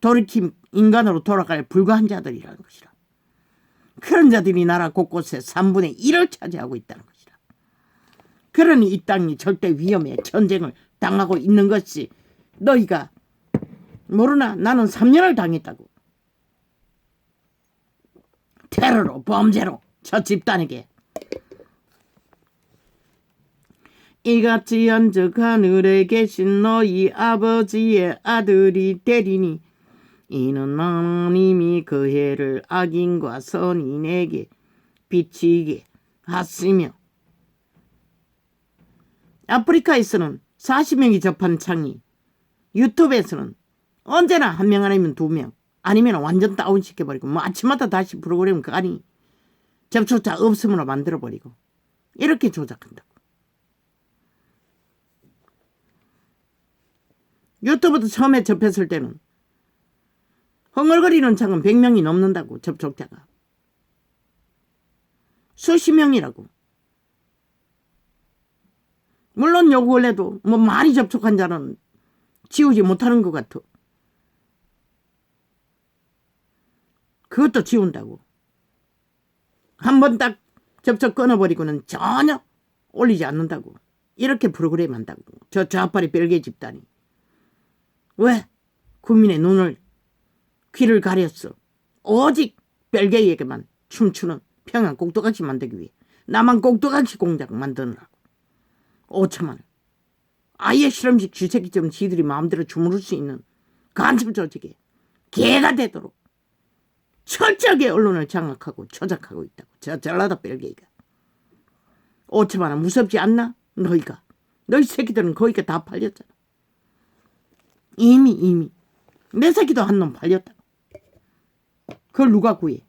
돌이킴 인간으로 돌아갈 불가한 자들이라는 것이다. 그런 자들이 나라 곳곳에 3분의 1을 차지하고 있다는 것이다. 그러니 이 땅이 절대 위험해 전쟁을 당하고 있는 것이 너희가 모르나. 나는 3년을 당했다고. 테러로, 범죄로 저 집단에게. 이같이 한즉 하늘에 계신 너희 아버지의 아들이 되리니 이는 하나님이 그 해를 악인과 선인에게 비치게 하시며. 아프리카에서는 40명이 접한 창이 유튜브에서는 언제나 1명 아니면 2명 아니면 완전 다운시켜버리고 뭐 아침마다 다시 프로그램 가니 접촉자 없음으로 만들어버리고 이렇게 조작한다고. 유튜브도 처음에 접했을 때는 흥얼거리는 창은 100명이 넘는다고. 접촉자가 수십 명이라고. 물론 요 원래도 뭐 많이 접촉한 자는 지우지 못하는 것 같아. 그것도 지운다고. 한 번 딱 접촉 끊어버리고는 전혀 올리지 않는다고. 이렇게 프로그램 한다고. 저 좌파리 별개 집단이. 왜? 국민의 눈을 귀를 가렸어. 오직 별개에게만 춤추는 평양 꼭두각시 만들기 위해 남한 꼭두각시 공작 만드느라고. 5천만 원. 아예 실험식 쥐새끼처럼 지들이 마음대로 주무를 수 있는 간첩 조직에 개가 되도록 철저하게 언론을 장악하고 조작하고 있다고. 저 전라도 별개가. 5천만 원 무섭지 않나? 너희가. 너희 새끼들은 거기가 다 팔렸잖아. 이미. 내 새끼도 한 놈 팔렸다. 그걸 누가 구해?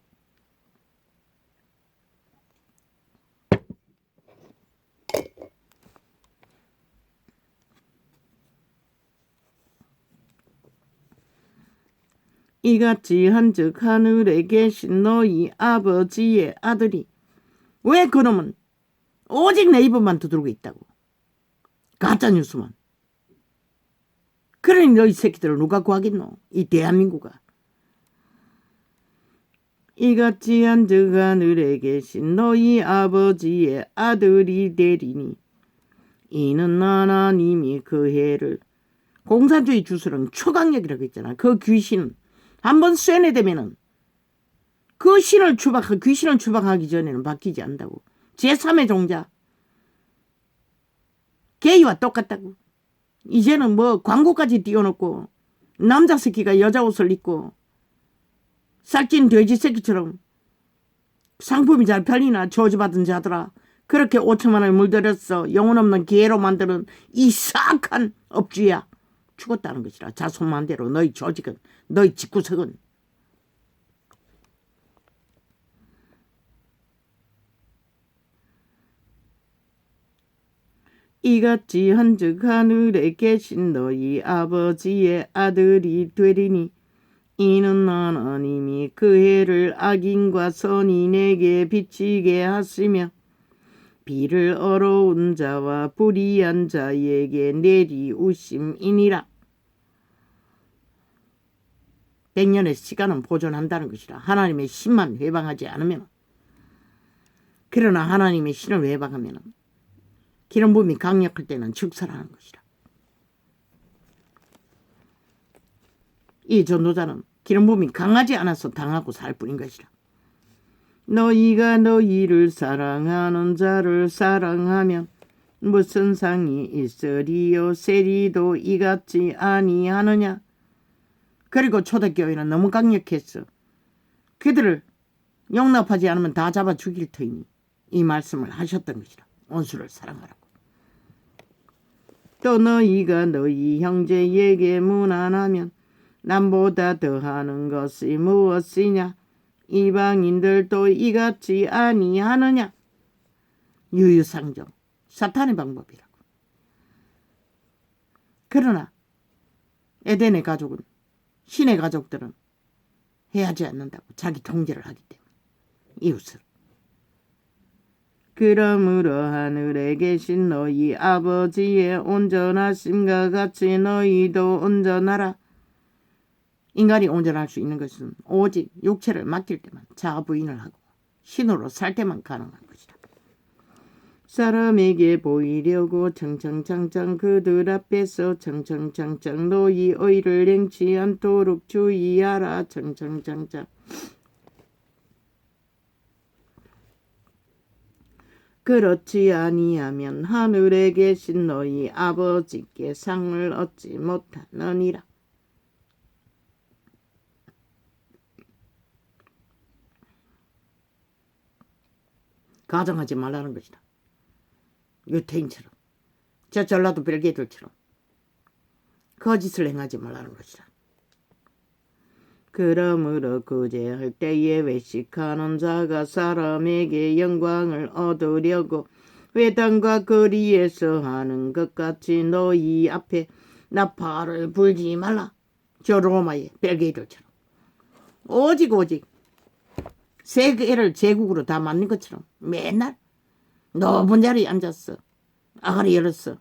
이같이 한즉 하늘에 계신 너희 아버지의 아들이 왜 그놈은 오직 내 입으만 두드리고 있다고. 가짜뉴스만. 그러니 너희 새끼들을 누가 구하겠노? 이 대한민국아. 이같이 한즉 하늘에 계신 너희 아버지의 아들이 되리니 이는 하나님이 그 해를 공산주의 주술은 초강력이라고 했잖아. 그 귀신 한번 쇠뇌되면은 그 귀신을 추방하기 전에는 바뀌지 않는다고. 제3의 종자. 게이와 똑같다고. 이제는 뭐 광고까지 띄워놓고 남자 새끼가 여자 옷을 입고 살찐 돼지 새끼처럼 상품이 잘 팔리나 저주받은 자들아. 그렇게 5천만 원을 물들였어. 영혼 없는 기회로 만드는 이 사악한 업주야. 죽었다는 것이라. 자손만대로 너희 조직은, 너희 집구석은. 이같이 한즉 하늘에 계신 너희 아버지의 아들이 되리니 이는 하나님이 그 해를 악인과 선인에게 비치게 하시며 비를 어려운 자와 불의한 자에게 내리우심이니라. 100년의 시간은 보존한다는 것이라. 하나님의 신만 회방하지 않으면. 그러나 하나님의 신을 회방하면 기름붐이 강력할 때는 즉사라는 것이라. 이 전도자는 기름붐이 강하지 않아서 당하고 살 뿐인 것이라. 너희가 너희를 사랑하는 자를 사랑하면 무슨 상이 있으리요. 세리도 이같이 아니하느냐. 그리고 초대교회는 너무 강력했어. 그들을 용납하지 않으면 다 잡아 죽일 터이니 이 말씀을 하셨던 것이라. 원수를 사랑하라고. 또 너희가 너희 형제에게 무난하면 남보다 더하는 것이 무엇이냐. 이방인들도 이같이 아니하느냐. 유유상종. 사탄의 방법이라고. 그러나 에덴의 가족은, 신의 가족들은 해하지 않는다고. 자기 통제를 하기 때문에. 이웃을. 그러므로 하늘에 계신 너희 아버지의 온전하심과 같이 너희도 온전하라. 인간이 온전할 수 있는 것은 오직 육체를 맡길 때만, 자아 부인을 하고 신으로 살 때만 가능한 것이다. 사람에게 보이려고 청청창청 그들 앞에서 청청창청 너희 의를 행치 않도록 주의하라. 청청창청. 그렇지 아니하면 하늘에 계신 너희 아버지께 상을 얻지 못하느니라. 가정하지 말라는 것이다. 유태인처럼, 저 전라도 별개들처럼 거짓을 행하지 말라는 것이다. 그러므로 구제할 때에 외식하는 자가 사람에게 영광을 얻으려고 회당과 거리에서 하는 것 같이 너희 앞에 나팔을 불지 말라. 저 로마의 별개들처럼 오직 세계를 제국으로 다 만든 것처럼 맨날 높은 자리에 앉았어. 아가리 열었어.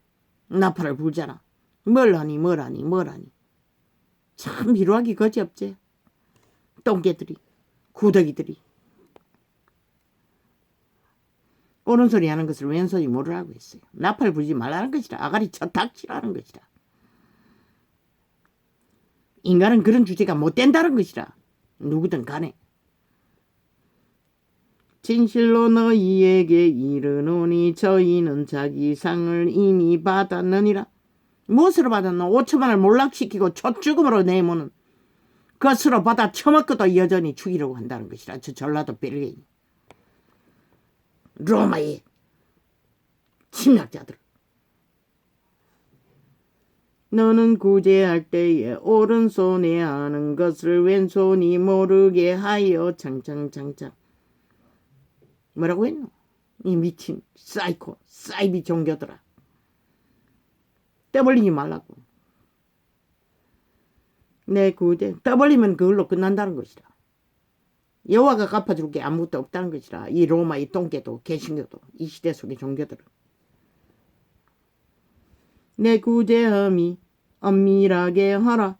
나팔을 불잖아. 뭘 하니 뭘 하니 뭘 하니. 참 미루하기 거지없지. 똥개들이 구더기들이 옳은 소리 하는 것을 왼손이 모르라고 했어요. 나팔 불지 말라는 것이라. 아가리 척닥치라는 것이라. 인간은 그런 주제가 못 된다는 것이라. 누구든 간에. 진실로 너희에게 이르노니 저희는 자기 상을 이미 받았느니라. 무엇으로 받았노? 5천만을 몰락시키고 촛죽음으로 내모는 것으로 받아 처먹고도 여전히 죽이려고 한다는 것이라. 저 전라도 벨기에 로마의 침략자들. 너는 구제할 때에 오른손에 하는 것을 왼손이 모르게 하여 장장장장. 뭐라고 했노? 이 미친 사이코 사이비 종교들아. 떠벌리지 말라고. 내 구제 떠벌리면 그걸로 끝난다는 것이라. 여호와가 갚아줄 게 아무것도 없다는 것이라. 이 로마 이 똥개도 개신교도 이 시대 속의 종교들은. 내 구제함이 엄밀하게 하라.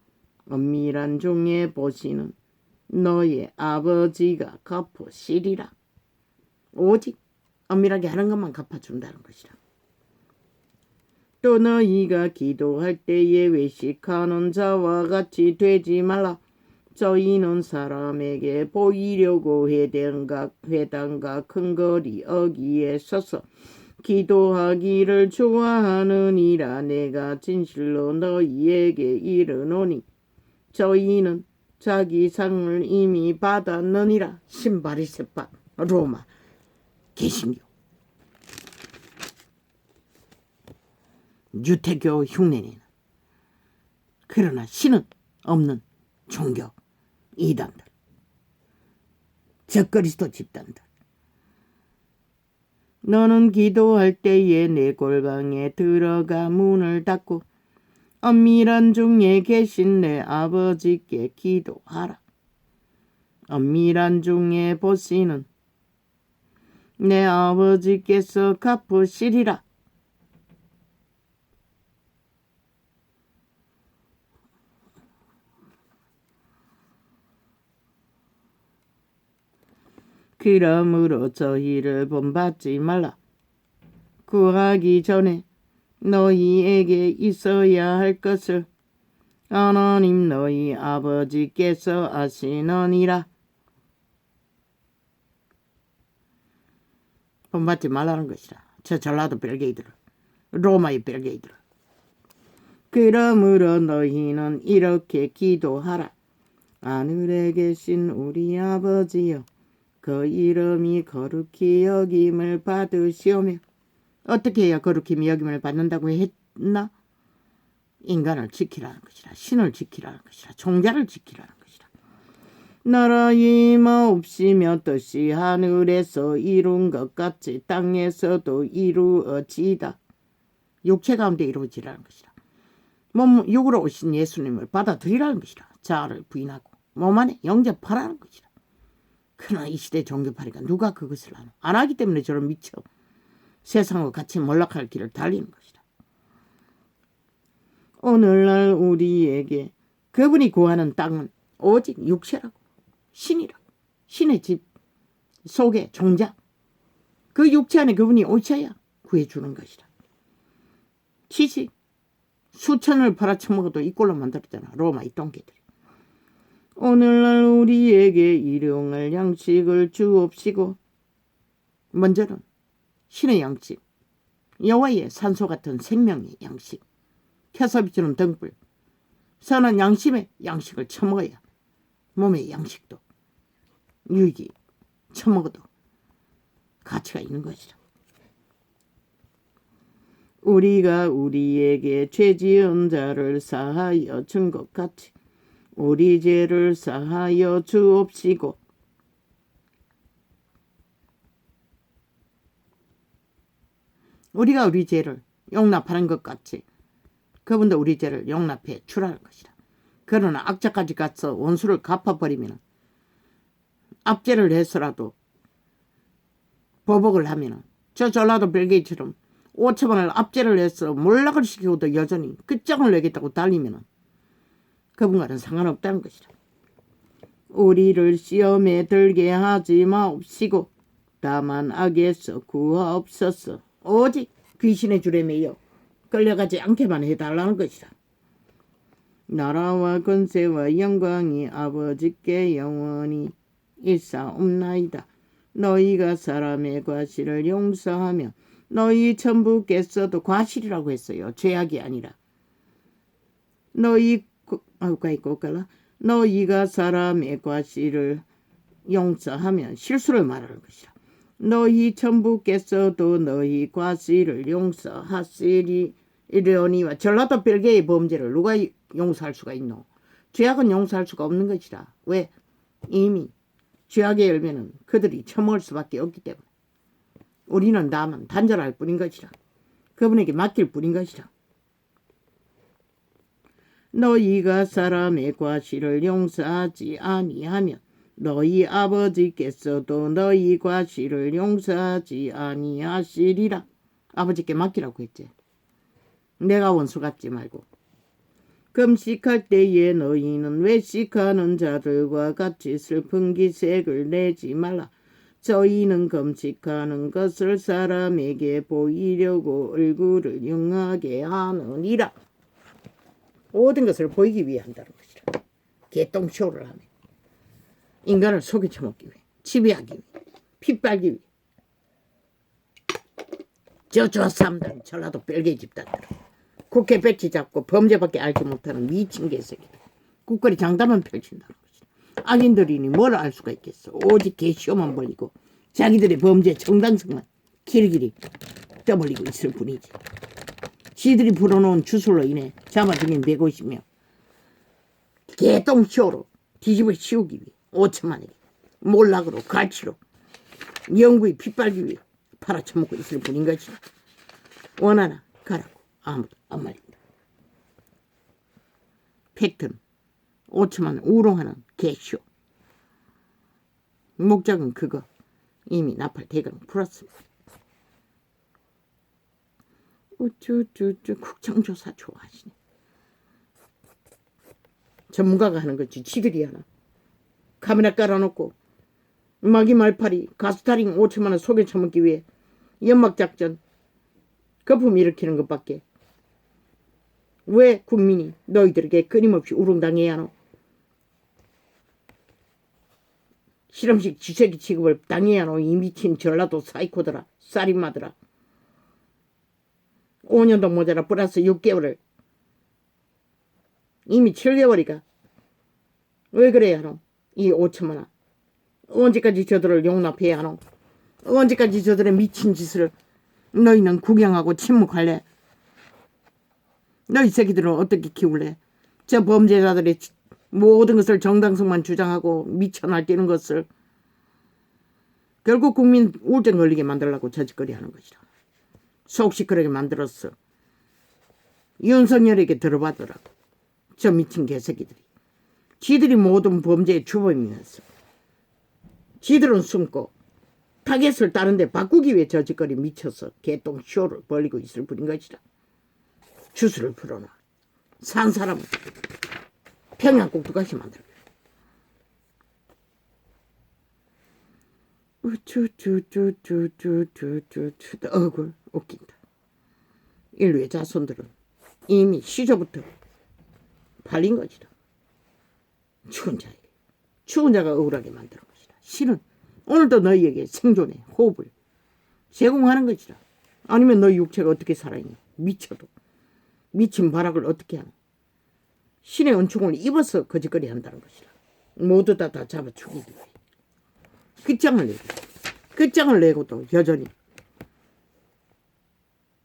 엄밀한 종의 보시는 너의 아버지가 갚으시리라. 오직 엄밀하게 하는 것만 갚아준다는 것이라. 또 너희가 기도할 때에 외식하는 자와 같이 되지 말라. 저희는 사람에게 보이려고 회당과 큰 거리 어귀에 서서 기도하기를 좋아하느니라. 내가 진실로 너희에게 이르노니 저희는 자기 상을 이미 받았느니라. 신바리새파 로마 개신교 유태교 흉내내는 그러나 신은 없는 종교 이단들 적그리스도 집단들. 너는 기도할 때에 내 골방에 들어가 문을 닫고 엄밀한 중에 계신 내 아버지께 기도하라. 엄밀한 중에 보시는 내 아버지께서 갚으시리라. 그러므로 저희를 본받지 말라. 구하기 전에 너희에게 있어야 할 것을 하나님 너희 아버지께서 아시느니라. 본받지 말라는 것이라. 저 전라도 벨기에들, 로마의 벨기에들. 그러므로 너희는 이렇게 기도하라. 하늘에 계신 우리 아버지여, 그 이름이 거룩히 여김을 받으시오며. 어떻게 해야 거룩히 여김을 받는다고 했나? 인간을 지키라는 것이라. 신을 지키라는 것이라. 종자를 지키라는 것이라. 나라의 마옵시며 뜻이 하늘에서 이룬 것 같이 땅에서도 이루어지다. 육체 가운데 이루어지라는 것이라. 몸 육으로 오신 예수님을 받아들이라는 것이라. 자아를 부인하고 몸 안에 영접하라는 것이라. 그러나 이 시대 종교파리가 누가 그것을 하노? 안 하기 때문에 저런 미쳐 세상과 같이 몰락할 길을 달리는 것이다. 오늘날 우리에게 그분이 구하는 땅은 오직 육체라고, 신이라고, 신의 집 속에 종자, 그 육체 안에 그분이 오셔야 구해주는 것이다. 지식 수천을 팔아쳐먹어도 이 꼴로 만들었잖아. 로마 이 똥개들이. 오늘날 우리에게 일용할 양식을 주옵시고. 먼저는 신의 양식, 여호와의 산소 같은 생명의 양식, 켜서 비추는 등불, 선한 양심의 양식을 처먹어야 몸의 양식도 유익이 처먹어도 가치가 있는 것이라. 우리가 우리에게 죄 지은 자를 사하여 준 것 같이 우리 죄를 사하여 주옵시고. 우리가 우리 죄를 용납하는 것 같이 그분도 우리 죄를 용납해 주라는 것이라. 그러나 악자까지 가서 원수를 갚아버리면, 압제를 해서라도 보복을 하면 저 전라도 벨기에처럼 5천만을 압제를 해서 몰락을 시키고도 여전히 끝장을 내겠다고 달리면 그분과는 상관없다는 것이다. 우리를 시험에 들게 하지 마옵시고 다만 악에서 구하옵소서. 오직 귀신의 줄에 매여 끌려가지 않게만 해달라는 것이다. 나라와 권세와 영광이 아버지께 영원히 일사옵나이다. 너희가 사람의 과실을 용서하면 너희 천부께서도 과실이라고 했어요. 죄악이 아니라. 너희가 사람의 과실을 용서하면 실수를 말하는 것이라. 너희 천부께서도 너희 과실을 용서하시리려니와. 전라도 별개의 범죄를 누가 용서할 수가 있노? 죄악은 용서할 수가 없는 것이라. 왜? 이미 죄악의 열매는 그들이 처먹을 수밖에 없기 때문에. 우리는 다만 단절할 뿐인 것이라. 그분에게 맡길 뿐인 것이라. 너희가 사람의 과실을 용서하지 아니하면 너희 아버지께서도 너희 과실을 용서하지 아니하시리라. 아버지께 맡기라고 했지. 내가 원수 같지 말고. 금식할 때에 너희는 외식하는 자들과 같이 슬픈 기색을 내지 말라. 저희는 금식하는 것을 사람에게 보이려고 얼굴을 영하게 하느니라. 모든 것을 보이기 위해 한다는 것이라. 개똥쇼를 하며 인간을 속여 처먹기 위해, 지배하기 위해, 피 빨기 위해. 저주와 삼단 전라도 별개 집단들, 국회 배치 잡고 범죄밖에 알지 못하는 미친 개새끼들, 국거리 장담만 펼친다는 것이다. 악인들이니 뭘 알 수가 있겠어. 오직 개쇼만 벌리고 자기들의 범죄 정당성만 길길이 떠벌리고 있을 뿐이지. 지들이 불어놓은 주술로 인해 잡아들인 150명 개똥쇼로 뒤집어 씌우기 위해 5천만에게 몰락으로 갈치로 영구히 핏발기 위해 팔아쳐먹고 있을 뿐인 것이다. 원하나 가라고 아무도 안 말린다. 팩트는 5천만 우롱하는 개쇼. 목적은 그거. 이미 나팔 대강 풀었습니다. 국정조사 좋아하시네. 전문가가 하는 거지 지들이 하나. 카메라 깔아놓고 마기 말팔이 가스타링 5천만 원 속여 처먹기 위해 연막작전 거품 일으키는 것밖에. 왜 국민이 너희들에게 끊임없이 우롱당해야 하노? 실험식 쥐새끼 취급을 당해야 하노? 이 미친 전라도 사이코들아, 살인마들아. 5년도 모자라 플러스 6개월을 이미 7개월이가 왜 그래야 하노? 이 5천만 원 언제까지 저들을 용납해야 하노? 언제까지 저들의 미친 짓을 너희는 구경하고 침묵할래? 너희 새끼들은 어떻게 키울래? 저 범죄자들의 모든 것을 정당성만 주장하고 미쳐 날뛰는 것을 결국 국민 우울증 걸리게 만들려고 저짓거리 하는 것이라. 속 시끄럽게 만들었어. 윤석열에게 들어봐더라고. 저 미친 개새끼들이. 지들이 모든 범죄의 주범이면서 지들은 숨고 타겟을 다른 데 바꾸기 위해 저짓거리 미쳐서 개똥쇼를 벌리고 있을 뿐인 것이라. 주술을 풀어놔. 산 사람은 평양 꼭두각시 만들어. 얼굴 웃긴다. 인류의 자손들은 이미 시조부터 팔린 것이다. 죽은 자에게. 죽은 자가 억울하게 만드는 것이다. 신은 오늘도 너희에게 생존의 호흡을 제공하는 것이다. 아니면 너희 육체가 어떻게 살아있냐. 미쳐도. 미친 발악을 어떻게 하나. 신의 은총을 입어서 거짓거리 한다는 것이다. 모두 다 잡아 죽이기 위해. 끝장을 내고도 여전히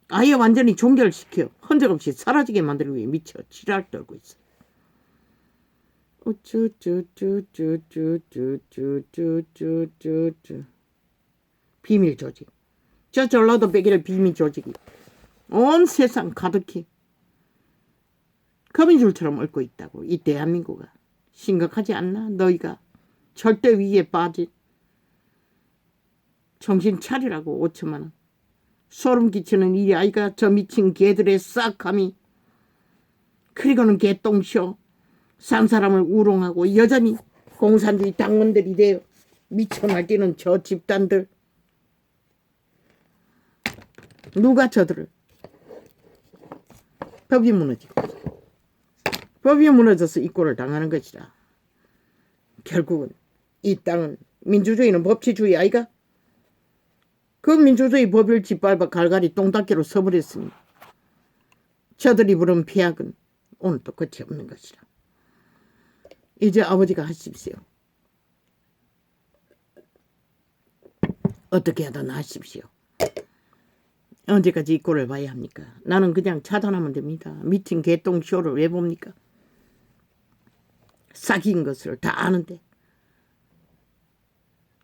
아예 완전히 종결시켜 흔적 없이 사라지게 만들기 위해 미쳐 지랄 떨고 있어. 비밀 조직. 저 전라도 백일의 비밀 조직이 온 세상 가득히 거미줄처럼 얽고 있다고. 이 대한민국아 심각하지 않나? 너희가 절대 위기에 빠진. 정신 차리라고. 5천만 원 소름 끼치는 일이 아이가 저 미친 개들의 싹함이. 그리고는 개똥쇼. 산 사람을 우롱하고 여전히 공산주의 당원들이 되어 미쳐 날뛰는 저 집단들. 누가 저들을. 법이 무너지고 법이 무너져서 이 꼴을 당하는 것이라. 결국은 이 땅은 민주주의는 법치주의 아이가? 그 민주주의 법을 짓밟아 갈갈이 똥닦기로 서버렸으니 저들이 부른 피약은 오늘도 끝이 없는 것이라. 이제 아버지가 하십시오. 어떻게 하든 하십시오. 언제까지 이 꼴을 봐야 합니까? 나는 그냥 차단하면 됩니다. 미친 개똥쇼를 왜 봅니까? 싹인 것을 다 아는데,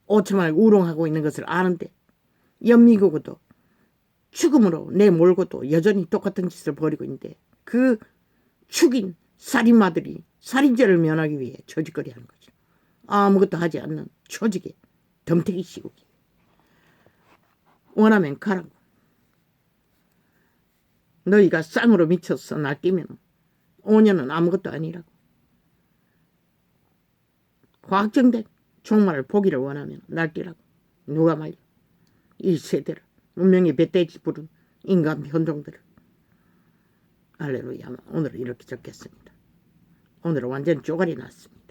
오천만을 우롱하고 있는 것을 아는데, 연미고도 죽음으로 내몰고도 여전히 똑같은 짓을 벌이고 있는데, 그 죽인 살인마들이 살인죄를 면하기 위해 조직거리하는 거죠. 아무것도 하지 않는 조직의 덤태기 시국이. 원하면 가라고. 너희가 쌍으로 미쳐서 날뛰면 5년은 아무것도 아니라고. 확정된 종말을 보기를 원하면 날뛰라고. 누가 말려. 이 세대를 문명의 배돼지 부른 인간 변종들을. 할렐루야. 오늘은 이렇게 적겠습니다. 오늘은 완전 쪼가리 났습니다.